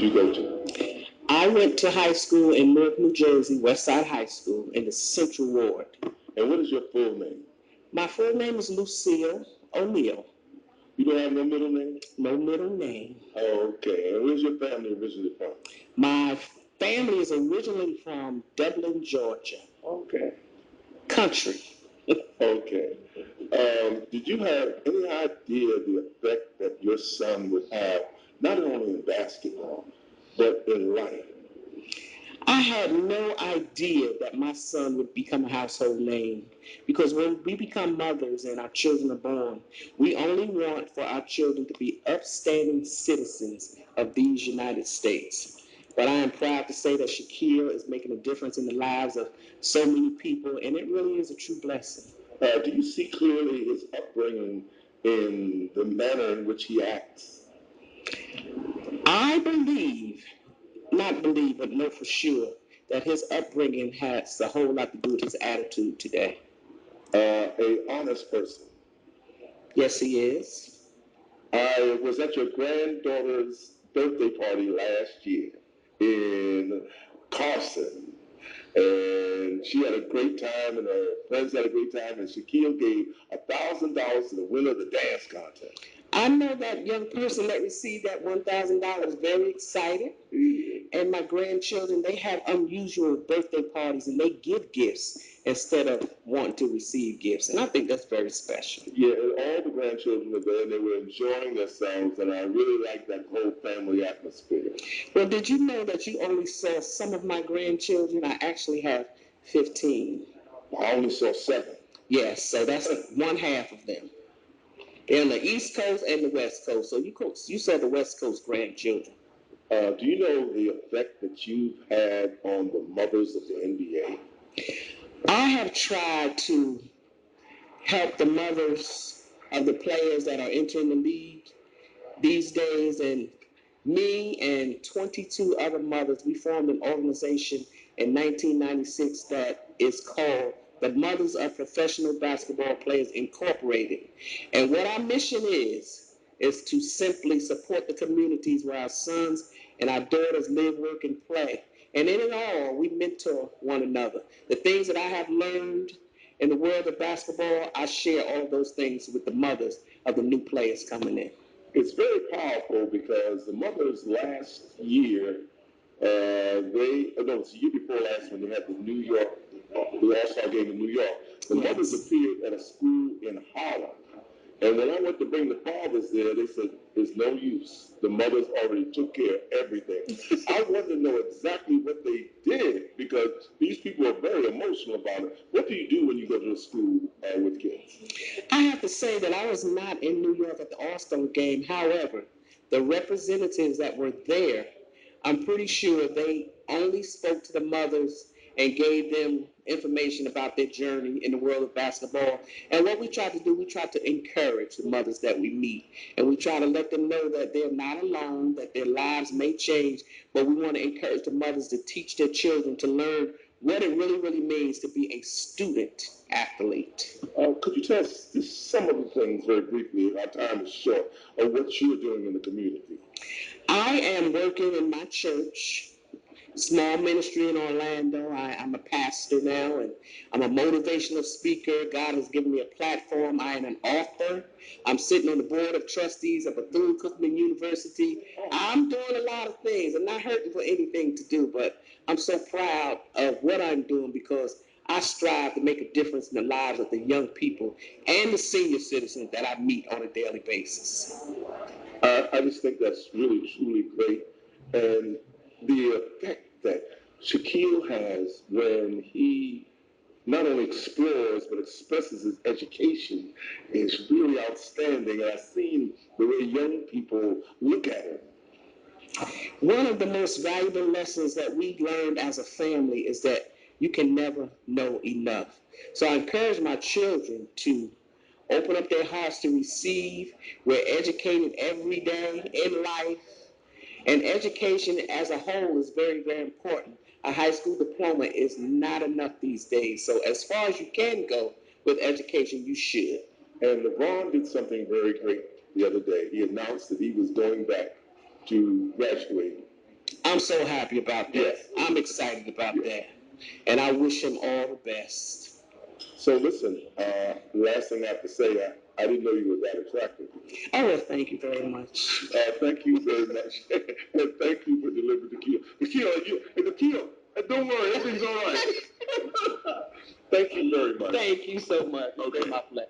you go to? I went to high school in Newark, New Jersey, Westside High School in the Central Ward. And what is your full name? My full name is Lucille O'Neill. You don't have no middle name? No middle name. Oh, okay. And where's your family originally from? My family is originally from Dublin, Georgia. Okay. Country. Okay. Did you have any idea the effect that your son would have, not only in basketball, but in life? I had no idea that my son would become a household name, because when we become mothers and our children are born, we only want for our children to be upstanding citizens of these United States. But I am proud to say that Shaquille is making a difference in the lives of so many people, and it really is a true blessing. Do you see clearly his upbringing in the manner in which he acts? I believe, not believe, but know for sure that his upbringing has a whole lot to do with his attitude today. A honest person. Yes, he is. I was at your granddaughter's birthday party last year in Carson, and she had a great time, and her friends had a great time, and Shaquille gave $1,000 to the winner of the dance contest. I know that young person that received that $1,000 very excited. And my grandchildren, they have unusual birthday parties, and they give gifts instead of wanting to receive gifts. And I think that's very special. Yeah, and all the grandchildren were there, and they were enjoying themselves, and I really like that whole family atmosphere. Well, did you know that you only saw some of my grandchildren? I actually have 15. I only saw 7. Yes, so that's one half of them. They're on the East Coast and the West Coast. So you saw the West Coast grandchildren. Do you know the effect that you've had on the mothers of the NBA? I have tried to help the mothers of the players that are entering the league these days, and me and 22 other mothers, we formed an organization in 1996 that is called the Mothers of Professional Basketball Players Incorporated. And what our mission is to simply support the communities where our sons and our daughters live, work, and play. And in it all, we mentor one another. The things that I have learned in the world of basketball, I share all those things with the mothers of the new players coming in. It's very powerful because the mothers last year, it's the year before last when they had the All-Star game in New York. The mothers appeared at a school in Harlem. And when I went to bring the fathers there, they said, there's no use. The mothers already took care of everything. I wanted to know exactly what they did because these people are very emotional about it. What do you do when you go to a school with kids? I have to say that I was not in New York at the All-Star game. However, the representatives that were there, I'm pretty sure they only spoke to the mothers and gave them information about their journey in the world of basketball. And what we try to do, we try to encourage the mothers that we meet. And we try to let them know that they're not alone, that their lives may change, but we want to encourage the mothers to teach their children to learn what it really, really means to be a student athlete. Could you tell us just some of the things very briefly, our time is short, of what you're doing in the community? I am working in my church, small ministry in Orlando. I'm a pastor now, and I'm a motivational speaker. God has given me a platform. I am an author. I'm sitting on the board of trustees of Bethune-Cookman University. I'm doing a lot of things. I'm not hurting for anything to do, but I'm so proud of what I'm doing because I strive to make a difference in the lives of the young people and the senior citizens that I meet on a daily basis. I just think that's really, truly great. And the effect that Shaquille has when he not only explores but expresses his education is really outstanding. And I've seen the way young people look at him. One of the most valuable lessons that we learned as a family is that you can never know enough. So I encourage my children to open up their hearts to receive. We're educated every day in life, and education as a whole is very, very important. A high school diploma is not enough these days. So as far as you can go with education, you should. And LeBron did something very great the other day. He announced that he was going back to graduate I'm so happy about that. Yes. I'm excited about that. And I wish him all the best. So listen, the last thing I have to say, I didn't know you were that attractive. Oh, well, thank you very much. Thank you very much. And thank you for delivering the kill. The kill, don't worry, everything's all right. Thank you very much. Thank you so much. Okay. It's my pleasure.